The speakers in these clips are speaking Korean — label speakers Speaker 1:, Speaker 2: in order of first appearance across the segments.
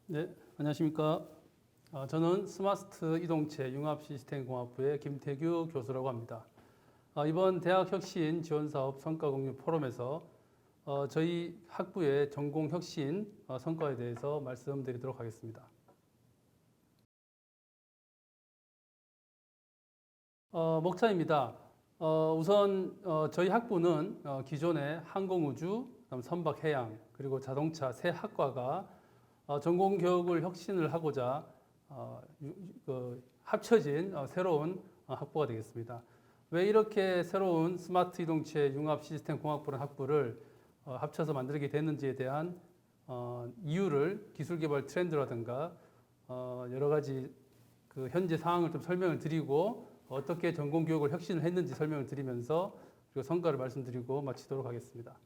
Speaker 1: 네, 안녕하십니까. 저는 스마트 이동체 융합시스템공학부의 김태규 교수라고 합니다. 이번 대학혁신 지원사업 성과공유 포럼에서 저희 학부의 전공혁신 성과에 대해서 말씀드리도록 하겠습니다. 목차입니다. 우선 저희 학부는 기존에 항공우주, 선박해양, 그리고 자동차 세 학과가 전공 교육을 혁신을 하고자 합쳐진 새로운 학부가 되겠습니다. 왜 이렇게 새로운 스마트 이동체 융합 시스템 공학부라는 학부를 합쳐서 만들게 됐는지에 대한 이유를 기술 개발 트렌드라든가 여러 가지 그 현재 상황을 좀 설명을 드리고 어떻게 전공 교육을 혁신을 했는지 설명을 드리면서 그리고 성과를 말씀드리고 마치도록 하겠습니다.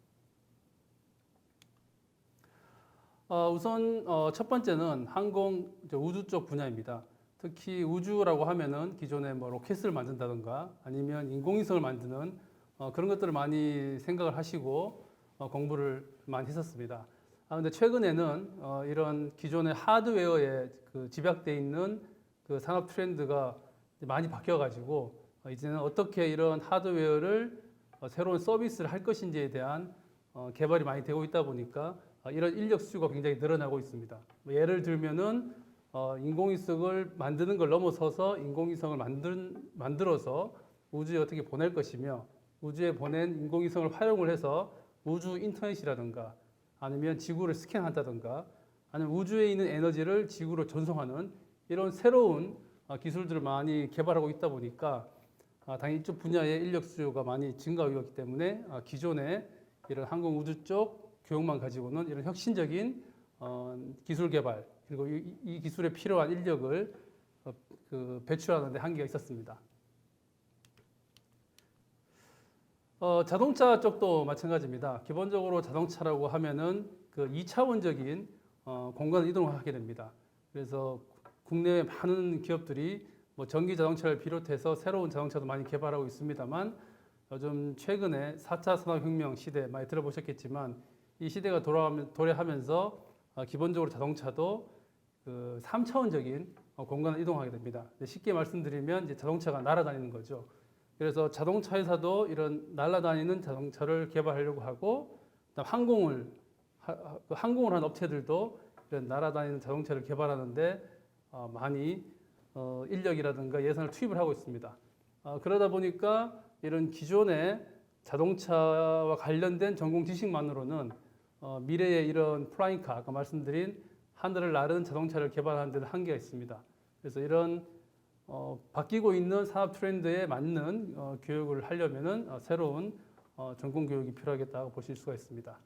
Speaker 1: 우선 첫 번째는 항공 우주 쪽 분야입니다. 특히 우주라고 하면은 기존에 뭐 로켓을 만든다든가 아니면 인공위성을 만드는 그런 것들을 많이 생각을 하시고 공부를 많이 했었습니다. 근데 최근에는 이런 기존의 하드웨어에 그 집약되어 있는 그 산업 트렌드가 많이 바뀌어가지고 이제는 어떻게 이런 하드웨어를 새로운 서비스를 할 것인지에 대한 개발이 많이 되고 있다 보니까 이런 인력 수가 굉장히 늘어나고 있습니다. 예를 들면은 인공위성을 만드는 걸 넘어서서 인공위성을 만들어서 우주에 어떻게 보낼 것이며 우주에 보낸 인공위성을 활용을 해서 우주 인터넷이라든가 아니면 지구를 스캔한다든가 아니면 우주에 있는 에너지를 지구로 전송하는 이런 새로운 기술들을 많이 개발하고 있다 보니까 당연히 이쪽 분야의 인력 수요가 많이 증가하고 있기 때문에 기존에 이런 항공 우주 쪽 교육만 가지고는 이런 혁신적인 기술 개발 그리고 이 기술에 필요한 인력을 배출하는 데 한계가 있었습니다. 자동차 쪽도 마찬가지입니다. 기본적으로 자동차라고 하면은 그 2차원적인 공간 이동을 하게 됩니다. 그래서 국내의 많은 기업들이 뭐 전기 자동차를 비롯해서 새로운 자동차도 많이 개발하고 있습니다만 요즘 최근에 4차 산업혁명 시대 많이 들어보셨겠지만 이 시대가 도래하면서 기본적으로 자동차도 그 3차원적인 공간을 이동하게 됩니다. 쉽게 말씀드리면 이제 자동차가 날아다니는 거죠. 그래서 자동차 회사도 이런 날아다니는 자동차를 개발하려고 하고 항공을 하는 업체들도 이런 날아다니는 자동차를 개발하는데 많이 인력이라든가 예산을 투입을 하고 있습니다. 그러다 보니까 이런 기존의 자동차와 관련된 전공 지식만으로는 미래의 이런 플라잉카, 아까 말씀드린 하늘을 나르는 자동차를 개발하는 데는 한계가 있습니다. 그래서 이런 바뀌고 있는 산업 트렌드에 맞는 교육을 하려면은 새로운 전공 교육이 필요하겠다고 보실 수가 있습니다.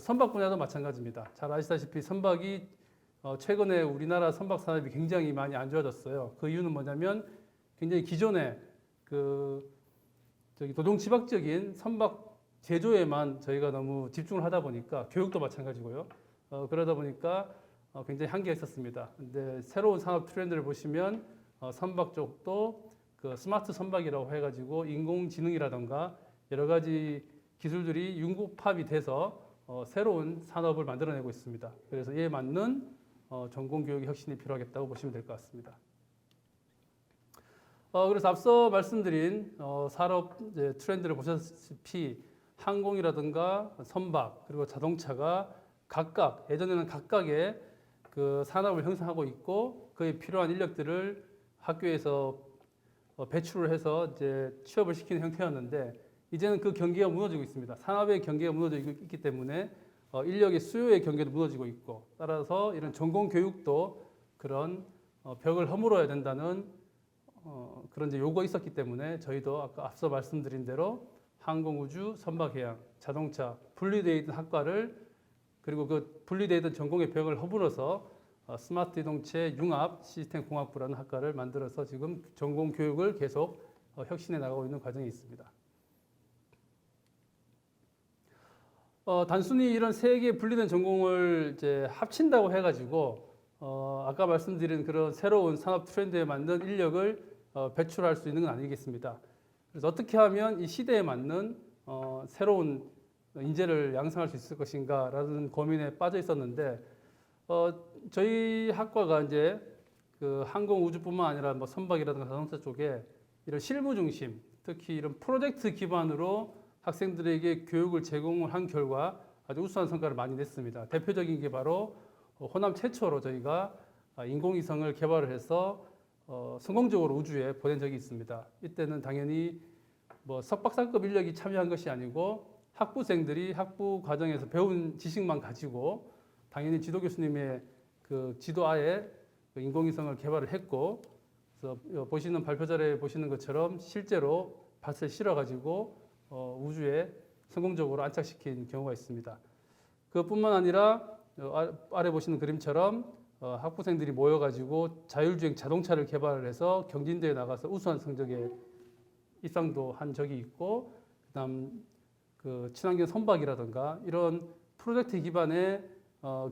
Speaker 1: 선박 분야도 마찬가지입니다. 잘 아시다시피 선박이 최근에 우리나라 선박 산업이 굉장히 많이 안 좋아졌어요. 그 이유는 뭐냐면 굉장히 기존에 도동지박적인 선박 제조에만 저희가 너무 집중을 하다 보니까 교육도 마찬가지고요. 그러다 보니까 굉장히 한계가 있었습니다. 근데 새로운 산업 트렌드를 보시면 선박 쪽도 그 스마트 선박이라고 해가지고 인공지능이라던가 여러 가지 기술들이 융합이 돼서 새로운 산업을 만들어내고 있습니다. 그래서 이에 맞는 전공 교육의 혁신이 필요하겠다고 보시면 될 것 같습니다. 그래서 앞서 말씀드린 산업 트렌드를 보셨다시피 항공이라든가 선박 그리고 자동차가 각각 예전에는 각각의 그 산업을 형성하고 있고 그에 필요한 인력들을 학교에서 배출을 해서 이제 취업을 시키는 형태였는데 이제는 그 경계가 무너지고 있습니다. 산업의 경계가 무너지고 있기 때문에 인력의 수요의 경계도 무너지고 있고 따라서 이런 전공 교육도 그런 벽을 허물어야 된다는 그런 이제 요구가 있었기 때문에 저희도 아까 앞서 말씀드린 대로 항공우주, 선박해양, 자동차 분리되어 있던 학과를 그리고 그 분리되어 있던 전공의 벽을 허물어서 스마트 이동체 융합 시스템 공학부라는 학과를 만들어서 지금 전공 교육을 계속 혁신해 나가고 있는 과정이 있습니다. 단순히 이런 세 개의 분리된 전공을 이제 합친다고 해가지고 아까 말씀드린 그런 새로운 산업 트렌드에 맞는 인력을 배출할 수 있는 건 아니겠습니다. 그래서 어떻게 하면 이 시대에 맞는 새로운 인재를 양성할 수 있을 것인가라는 고민에 빠져 있었는데 저희 학과가 이제 그 항공우주뿐만 아니라 뭐 선박이라든가 자동차 쪽에 이런 실무 중심, 특히 이런 프로젝트 기반으로 학생들에게 교육을 제공을 한 결과 아주 우수한 성과를 많이 냈습니다. 대표적인 게 바로 호남 최초로 저희가 인공위성을 개발을 해서 성공적으로 우주에 보낸 적이 있습니다. 이때는 당연히 뭐 석박사급 인력이 참여한 것이 아니고 학부생들이 학부 과정에서 배운 지식만 가지고 당연히 지도 교수님의 그 지도하에 그 인공위성을 개발을 했고, 그래서 보시는 발표자료에 보시는 것처럼 실제로 밭을 실어가지고 우주에 성공적으로 안착시킨 경우가 있습니다. 그것뿐만 아니라 아래 보시는 그림처럼 학부생들이 모여가지고 자율주행 자동차를 개발을 해서 경진대회에 나가서 우수한 성적에 입상도 한 적이 있고, 그다음 그 친환경 선박이라든가 이런 프로젝트 기반의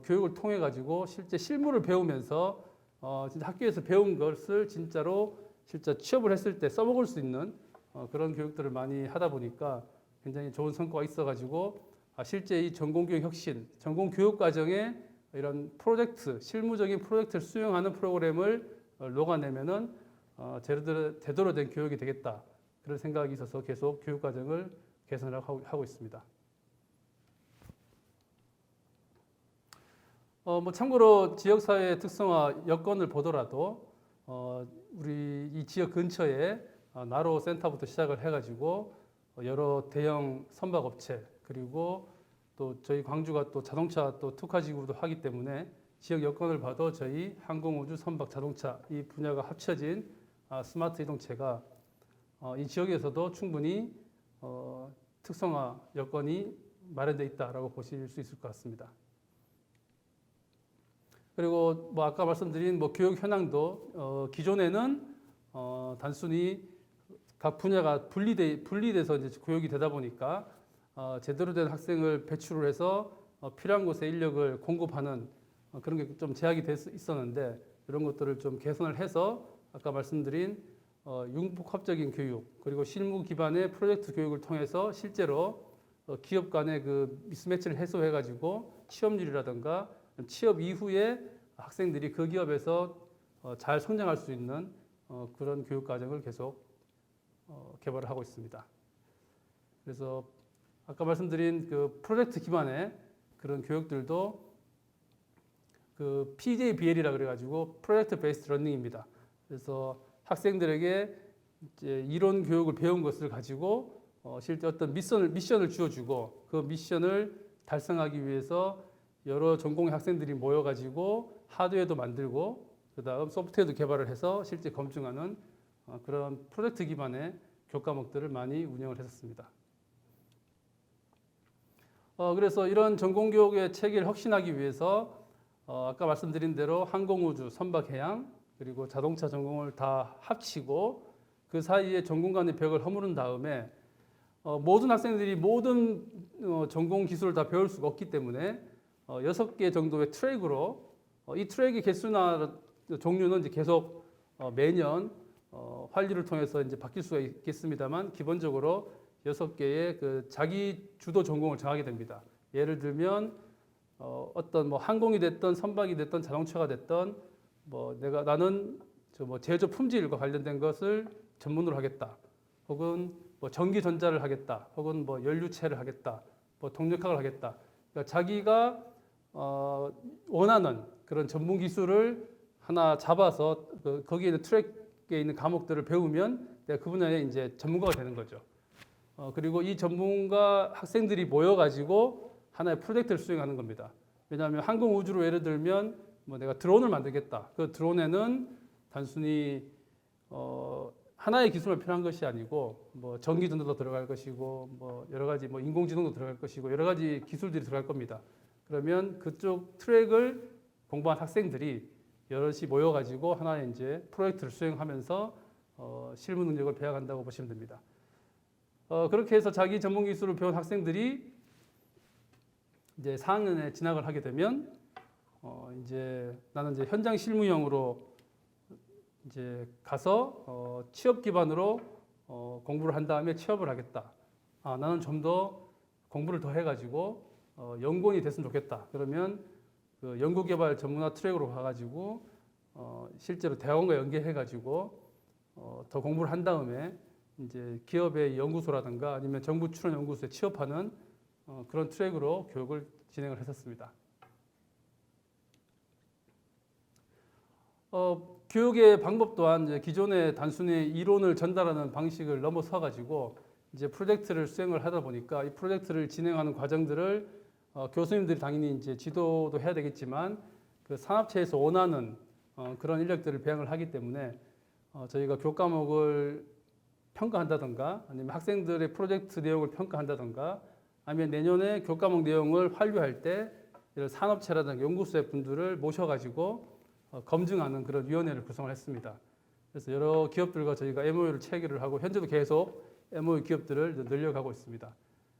Speaker 1: 교육을 통해 가지고 실제 실무를 배우면서 진짜 학교에서 배운 것을 진짜로 실제 취업을 했을 때 써먹을 수 있는 그런 교육들을 많이 하다 보니까 굉장히 좋은 성과가 있어가지고 실제 이 전공교육 혁신, 전공교육 과정에 이런 프로젝트, 실무적인 프로젝트를 수행하는 프로그램을 녹아내면은 제대로 된 교육이 되겠다. 그런 생각이 있어서 계속 교육 과정을 개선을 하고 있습니다. 뭐 참고로 지역사회의 특성화 여건을 보더라도 우리 이 지역 근처에 나로 센터부터 시작을 해가지고 여러 대형 선박업체 그리고 또 저희 광주가 또 자동차 또 특화지구도 하기 때문에 지역 여건을 봐도 저희 항공우주 선박 자동차 이 분야가 합쳐진 스마트 이동체가 이 지역에서도 충분히 특성화 여건이 마련되어 있다라고 보실 수 있을 것 같습니다. 그리고 뭐 아까 말씀드린 뭐 교육 현황도 기존에는 단순히 각 분야가 분리돼서 이제 교육이 되다 보니까 제대로 된 학생을 배출을 해서 필요한 곳에 인력을 공급하는 그런 게 좀 제약이 있었는데 이런 것들을 좀 개선을 해서 아까 말씀드린 융복합적인 교육 그리고 실무 기반의 프로젝트 교육을 통해서 실제로 기업 간의 그 미스매치를 해소해 가지고 취업률이라든가 취업 이후에 학생들이 그 기업에서 잘 성장할 수 있는 그런 교육 과정을 계속 개발을 하고 있습니다. 그래서 아까 말씀드린 그 프로젝트 기반의 그런 교육들도 그 PJBL이라 그래가지고 프로젝트 베이스드 러닝입니다. 그래서 학생들에게 이제 이론 교육을 배운 것을 가지고 실제 어떤 미션을 주어주고 그 미션을 달성하기 위해서 여러 전공의 학생들이 모여가지고 하드웨어도 만들고 그다음 소프트웨어도 개발을 해서 실제 검증하는 그런 프로젝트 기반의 교과목들을 많이 운영을 했었습니다. 그래서 이런 전공교육의 체계를 혁신하기 위해서 아까 말씀드린 대로 항공우주, 선박해양 그리고 자동차 전공을 다 합치고 그 사이에 전공 간의 벽을 허무른 다음에 모든 학생들이 모든 전공 기술을 다 배울 수가 없기 때문에 6개 정도의 트랙으로 이 트랙의 개수나 종류는 이제 계속 매년 환류를 통해서 이제 바뀔 수가 있겠습니다만 기본적으로 6개의 그 자기 주도 전공을 정하게 됩니다. 예를 들면 어떤 뭐 항공이 됐던 선박이 됐던 자동차가 됐던 뭐 나는 뭐 제조 품질과 관련된 것을 전문으로 하겠다. 혹은 뭐 전기 전자를 하겠다. 혹은 뭐 연료체를 하겠다. 뭐 동력학을 하겠다. 그러니까 자기가 원하는 그런 전문 기술을 하나 잡아서 거기에 있는 트랙에 있는 과목들을 배우면 내가 그 분야에 이제 전문가가 되는 거죠. 그리고 이 전문가 학생들이 모여가지고 하나의 프로젝트를 수행하는 겁니다. 왜냐하면 항공우주로 예를 들면 뭐 내가 드론을 만들겠다. 그 드론에는 단순히 하나의 기술만 필요한 것이 아니고 뭐 전기 전도도 들어갈 것이고 뭐 여러 가지 뭐 인공지능도 들어갈 것이고 여러 가지 기술들이 들어갈 겁니다. 그러면 그쪽 트랙을 공부한 학생들이 여럿이 모여가지고 하나의 이제 프로젝트를 수행하면서 실무 능력을 배워간다고 보시면 됩니다. 그렇게 해서 자기 전문 기술을 배운 학생들이 이제 4학년에 진학을 하게 되면 이제 나는 이제 현장 실무형으로 이제 가서 취업 기반으로 공부를 한 다음에 취업을 하겠다. 나는 좀 더 공부를 더 해가지고 연구원이 됐으면 좋겠다. 그러면 그 연구개발 전문화 트랙으로 가가지고 실제로 대학원과 연계해가지고 더 공부를 한 다음에 이제 기업의 연구소라든가 아니면 정부 출원 연구소에 취업하는 그런 트랙으로 교육을 진행을 했었습니다. 교육의 방법 또한 이제 기존의 단순히 이론을 전달하는 방식을 넘어서 가지고 이제 프로젝트를 수행을 하다 보니까 이 프로젝트를 진행하는 과정들을 교수님들이 당연히 이제 지도도 해야 되겠지만 그 산업체에서 원하는 그런 인력들을 배양을 하기 때문에 저희가 교과목을 평가한다던가 아니면 학생들의 프로젝트 내용을 평가한다던가 아니면 내년에 교과목 내용을 환류할 때 이런 산업체라든가 연구소의 분들을 모셔가지고 검증하는 그런 위원회를 구성을 했습니다. 그래서 여러 기업들과 저희가 MOU를 체결을 하고 현재도 계속 MOU 기업들을 늘려가고 있습니다.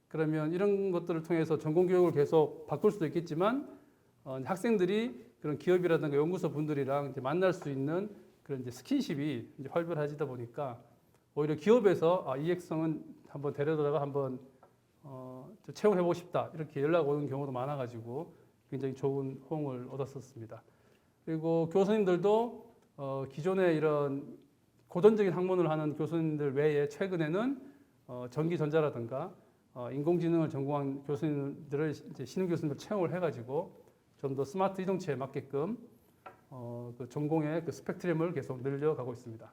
Speaker 1: 그러면 이런 것들을 통해서 전공교육을 계속 바꿀 수도 있겠지만 학생들이 그런 기업이라든가 연구소 분들이랑 이제 만날 수 있는 그런 이제 스킨십이 이제 활발해지다 보니까 오히려 기업에서 이익성은 한번 데려다가 한번 채용해보고 싶다 이렇게 연락 오는 경우도 많아가지고 굉장히 좋은 호응을 얻었었습니다. 그리고 교수님들도 기존에 이런 고전적인 학문을 하는 교수님들 외에 최근에는 전기전자라든가 인공지능을 전공한 교수님들을 이제 신임 교수님들 채용을 해가지고 좀 더 스마트 이동체에 맞게끔 그 전공의 그 스펙트럼을 계속 늘려가고 있습니다.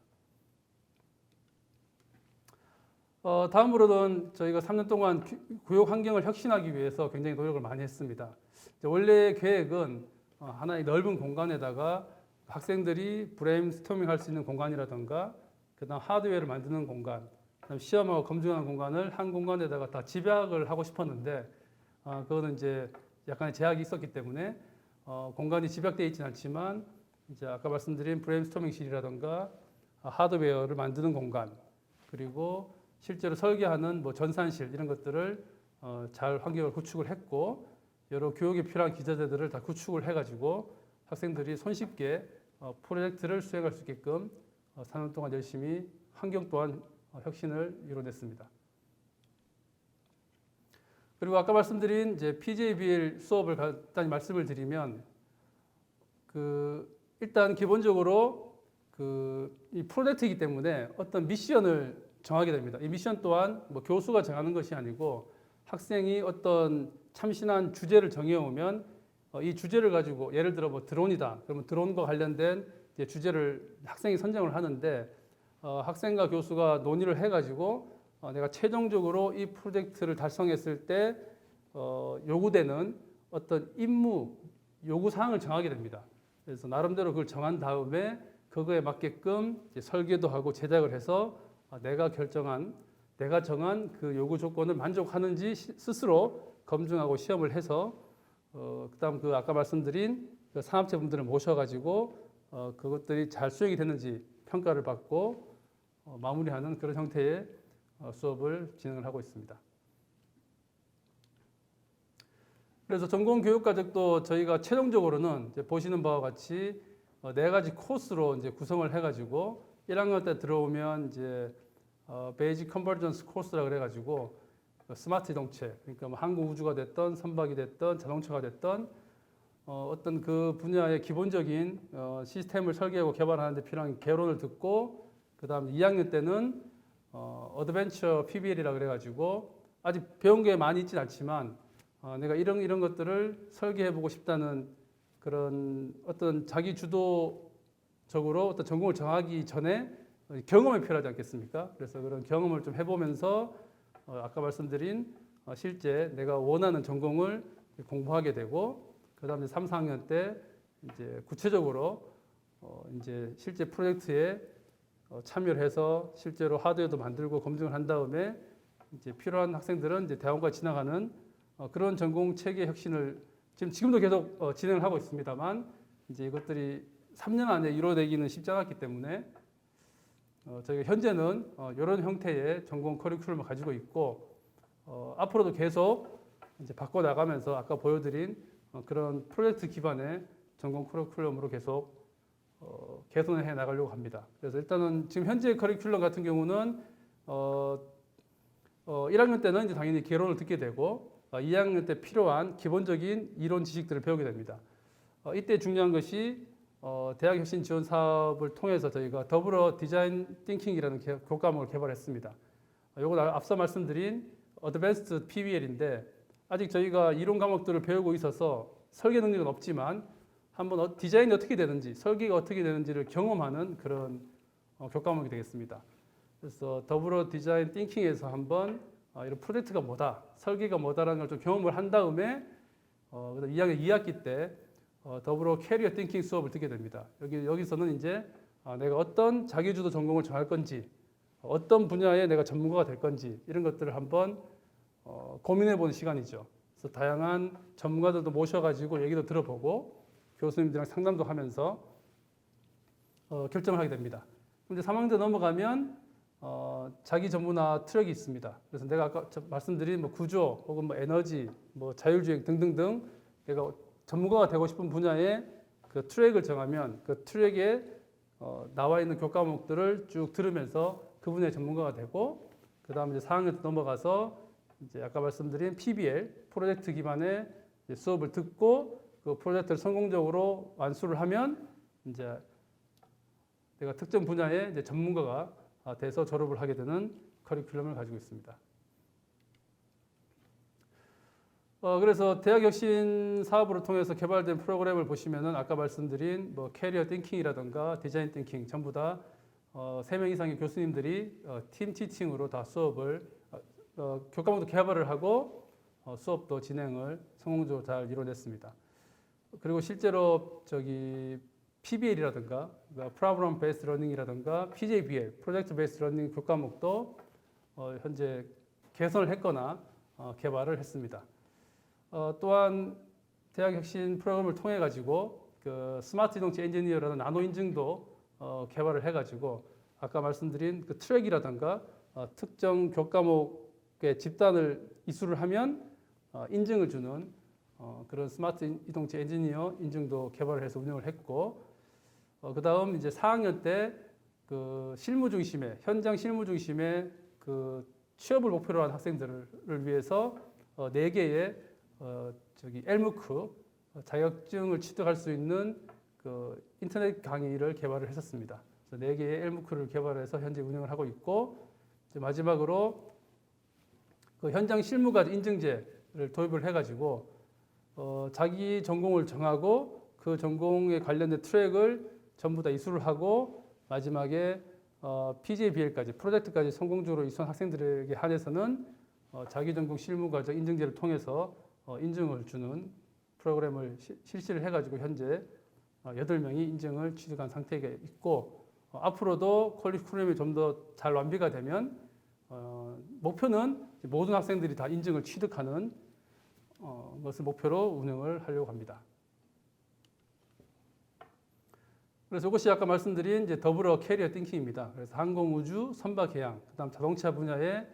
Speaker 1: 다음으로는 저희가 3년 동안 교육 환경을 혁신하기 위해서 굉장히 노력을 많이 했습니다. 원래 계획은 하나의 넓은 공간에다가 학생들이 브레인스토밍 할 수 있는 공간이라든가 그다음 하드웨어를 만드는 공간, 그다음 시험하고 검증하는 공간을 한 공간에다가 다 집약을 하고 싶었는데 그거는 이제 약간의 제약이 있었기 때문에 공간이 집약되어 있지는 않지만 이제 아까 말씀드린 브레인스토밍실이라든가 하드웨어를 만드는 공간 그리고 실제로 설계하는 뭐 전산실 이런 것들을 잘 환경을 구축을 했고 여러 교육에 필요한 기자재들을 다 구축을 해가지고 학생들이 손쉽게 프로젝트를 수행할 수 있게끔 4년 동안 열심히 환경 또한 혁신을 이뤄냈습니다. 그리고 아까 말씀드린 이제 PJBL 수업을 간단히 말씀을 드리면 일단 기본적으로 이 프로젝트이기 때문에 어떤 미션을 정하게 됩니다. 이 미션 또한 뭐 교수가 정하는 것이 아니고 학생이 어떤 참신한 주제를 정해오면 이 주제를 가지고 예를 들어 뭐 드론이다. 그러면 드론과 관련된 이제 주제를 학생이 선정을 하는데 학생과 교수가 논의를 해가지고 내가 최종적으로 이 프로젝트를 달성했을 때 요구되는 어떤 임무 요구사항을 정하게 됩니다. 그래서 나름대로 그걸 정한 다음에 그거에 맞게끔 이제 설계도 하고 제작을 해서 내가 정한 그 요구 조건을 만족하는지 스스로 검증하고 시험을 해서 그다음 그 아까 말씀드린 그 산업체 분들을 모셔가지고 그것들이 잘 수행이 됐는지 평가를 받고 마무리하는 그런 형태의 수업을 진행을 하고 있습니다. 그래서 전공교육과정도 저희가 최종적으로는 이제 보시는 바와 같이 4가지 코스로 이제 구성을 해가지고 1학년 때 들어오면 이제 베이직 컨버전스 코스라 그래가지고 스마트 이동체, 그러니까 뭐 항공우주가 됐던 선박이 됐던 자동차가 됐던 어떤 그 분야의 기본적인 시스템을 설계하고 개발하는 데 필요한 개론을 듣고 그 다음 2학년 때는 어드벤처 PBL이라 그래가지고 아직 배운 게 많이 있진 않지만 내가 이런 것들을 설계해보고 싶다는 그런 어떤 자기 주도적으로 어떤 전공을 정하기 전에 경험이 필요하지 않겠습니까? 그래서 그런 경험을 좀 해보면서 아까 말씀드린 실제 내가 원하는 전공을 공부하게 되고 그 다음에 3, 4학년 때 이제 구체적으로 이제 실제 프로젝트에 참여를 해서 실제로 하드웨어도 만들고 검증을 한 다음에 이제 필요한 학생들은 이제 대학원까지 지나가는 그런 전공 체계 혁신을 지금도 계속 진행을 하고 있습니다만 이제 이것들이 3년 안에 이루어내기는 쉽지 않았기 때문에 저희가 현재는 이런 형태의 전공 커리큘럼을 가지고 있고 앞으로도 계속 이제 바꿔 나가면서 아까 보여드린 그런 프로젝트 기반의 전공 커리큘럼으로 계속 개선을 해 나가려고 합니다. 그래서 일단은 지금 현재 커리큘럼 같은 경우는 1학년 때는 이제 당연히 개론을 듣게 되고 2학년 때 필요한 기본적인 이론 지식들을 배우게 됩니다. 이때 중요한 것이 대학 혁신 지원 사업을 통해서 저희가 더불어 디자인 띵킹이라는 교과목을 개발했습니다. 이건 앞서 말씀드린 어드밴스드 PBL인데 아직 저희가 이론 과목들을 배우고 있어서 설계 능력은 없지만 한번 디자인이 어떻게 되는지, 설계가 어떻게 되는지를 경험하는 그런 교과목이 되겠습니다. 그래서 더불어 디자인 띵킹에서 한번 이런 프로젝트가 뭐다, 설계가 뭐다라는 걸 좀 경험을 한 다음에 2학년 2학기 때 더불어 캐리어 띵킹 수업을 듣게 됩니다. 여기서는 이제 내가 어떤 자기주도 전공을 정할 건지, 어떤 분야에 내가 전문가가 될 건지 이런 것들을 한번 고민해보는 시간이죠. 그래서 다양한 전문가들도 모셔가지고 얘기도 들어보고 교수님들이랑 상담도 하면서 결정을 하게 됩니다. 근데 3학년 넘어가면 자기 전문화 트랙이 있습니다. 그래서 내가 아까 말씀드린 뭐 구조 혹은 뭐 에너지, 뭐 자율주행 등등등 내가 전문가가 되고 싶은 분야의 그 트랙을 정하면 그 트랙에 나와 있는 교과목들을 쭉 들으면서 그 분야의 전문가가 되고, 그 다음에 이제 4학년 넘어가서 이제 아까 말씀드린 PBL 프로젝트 기반의 수업을 듣고 그 프로젝트를 성공적으로 완수를 하면 이제 내가 특정 분야의 이제 전문가가 돼서 졸업을 하게 되는 커리큘럼을 가지고 있습니다. 그래서 대학혁신 사업을 통해서 개발된 프로그램을 보시면은 아까 말씀드린 뭐 캐리어 띵킹이라든가 디자인 띵킹 전부 다 3명 이상의 교수님들이 팀 티칭으로 다 수업을 교과목도 개발을 하고 수업도 진행을 성공적으로 잘 이뤄냈습니다. 그리고 실제로 PBL이라든가 Problem Based Learning이라든가 PJBL Project Based Learning 교과목도 현재 개선을 했거나 개발을 했습니다. 또한 대학혁신 프로그램을 통해 가지고 그 스마트 자동차 엔지니어라는 나노 인증도 개발을 해가지고 아까 말씀드린 그 트랙이라든가 특정 교과목의 집단을 이수를 하면 인증을 주는 그런 스마트 이동차 엔지니어 인증도 개발을 해서 운영을 했고, 그 다음 이제 4학년 때 그 실무 중심의 현장 실무 중심의 그 취업을 목표로 한 학생들을 위해서 4개의 엘무크 자격증을 취득할 수 있는 그 인터넷 강의를 개발을 했었습니다. 그래서 4개의 엘무크를 개발해서 현재 운영을 하고 있고, 이제 마지막으로 그 현장 실무가 인증제를 도입을 해가지고 자기 전공을 정하고 그 전공에 관련된 트랙을 전부 다 이수를 하고 마지막에 PJBL까지 프로젝트까지 성공적으로 이수한 학생들에게 한해서는 자기 전공 실무 과정 인증제를 통해서 인증을 주는 프로그램을 실시를 해가지고 현재 8명이 인증을 취득한 상태가 있고, 앞으로도 퀄리쿠럼이 좀 더 잘 완비가 되면 목표는 모든 학생들이 다 인증을 취득하는 것을 목표로 운영을 하려고 합니다. 그래서 이것이 아까 말씀드린 이제 더불어 캐리어 띵킹입니다. 그래서 항공, 우주, 선박, 해양, 그다음 자동차 분야의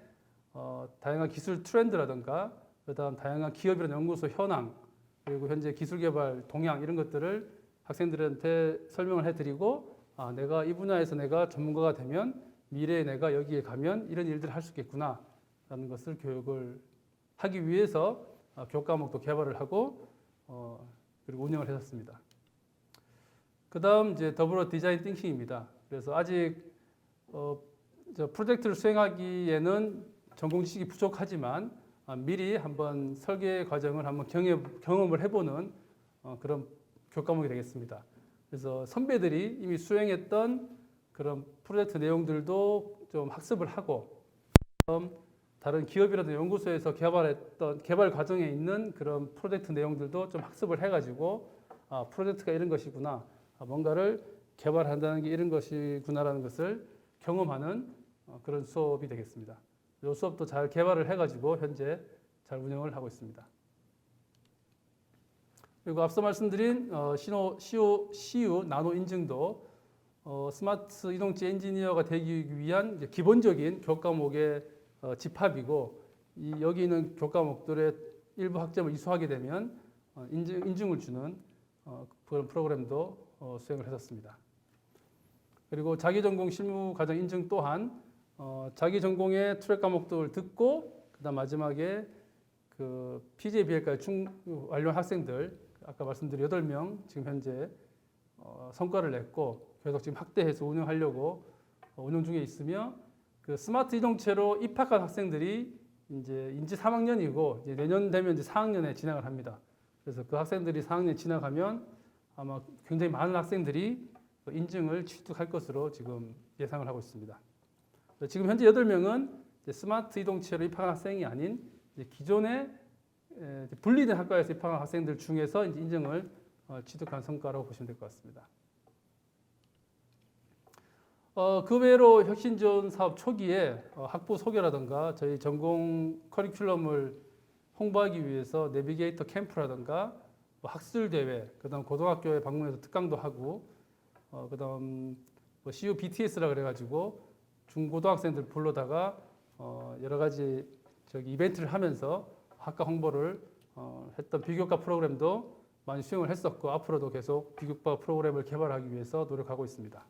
Speaker 1: 다양한 기술 트렌드라든가, 그다음 다양한 기업이나 연구소 현황, 그리고 현재 기술 개발 동향 이런 것들을 학생들한테 설명을 해드리고, 내가 이 분야에서 내가 전문가가 되면 미래에 내가 여기에 가면 이런 일들을 할 수 있겠구나라는 것을 교육을 하기 위해서 교과목도 개발을 하고 그리고 운영을 했었습니다. 그 다음 이제 더불어 디자인 띵킹입니다. 그래서 아직 프로젝트를 수행하기에는 전공 지식이 부족하지만 미리 한번 설계 과정을 한번 경험을 해보는 그런 교과목이 되겠습니다. 그래서 선배들이 이미 수행했던 그런 프로젝트 내용들도 좀 학습을 하고, 다른 기업이라든지 연구소에서 개발했던 개발 과정에 있는 그런 프로젝트 내용들도 좀 학습을 해가지고 프로젝트가 이런 것이구나, 뭔가를 개발한다는 게 이런 것이구나라는 것을 경험하는 그런 수업이 되겠습니다. 이 수업도 잘 개발을 해가지고 현재 잘 운영을 하고 있습니다. 그리고 앞서 말씀드린 CU 나노 인증도 스마트 이동체 엔지니어가 되기 위한 이제 기본적인 교과목의 집합이고, 여기 있는 교과목들의 일부 학점을 이수하게 되면 인증을 주는 그런 프로그램도 수행을 했었습니다. 그리고 자기전공 실무과정 인증 또한 자기전공의 트랙 과목들을 듣고 그다음 마지막에 그 PJBL까지 완료한 학생들 아까 말씀드린 8명 지금 현재 성과를 냈고 계속 지금 확대해서 운영하려고 운영 중에 있으며 그 스마트 이동체로 입학한 학생들이 이제 인지 3학년이고 이제 내년 되면 이제 4학년에 진학을 합니다. 그래서 그 학생들이 4학년 지나가면 아마 굉장히 많은 학생들이 인증을 취득할 것으로 지금 예상을 하고 있습니다. 지금 현재 8명은 스마트 이동체로 입학한 학생이 아닌 기존에 분리된 학과에서 입학한 학생들 중에서 이제 인증을 취득한 성과라고 보시면 될 것 같습니다. 그 외로 혁신지원 사업 초기에 학부 소개라든가 저희 전공 커리큘럼을 홍보하기 위해서 내비게이터 캠프라든가 학술 대회, 그다음 고등학교에 방문해서 특강도 하고, 그다음 CU BTS라 그래가지고 중고등학생들 불러다가 여러 가지 이벤트를 하면서 학과 홍보를 했던 비교과 프로그램도 많이 수행을 했었고 앞으로도 계속 비교과 프로그램을 개발하기 위해서 노력하고 있습니다.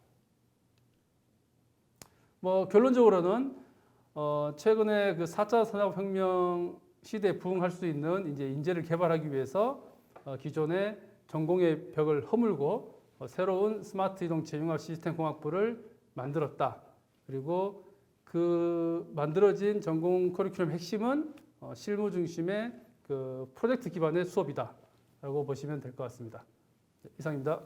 Speaker 1: 결론적으로는 최근에 그 4차 산업혁명 시대에 부응할 수 있는 이제 인재를 개발하기 위해서 기존의 전공의 벽을 허물고 새로운 스마트 이동체 융합 시스템 공학부를 만들었다. 그리고 그 만들어진 전공 커리큘럼 핵심은 실무 중심의 그 프로젝트 기반의 수업이다라고 보시면 될 것 같습니다. 이상입니다.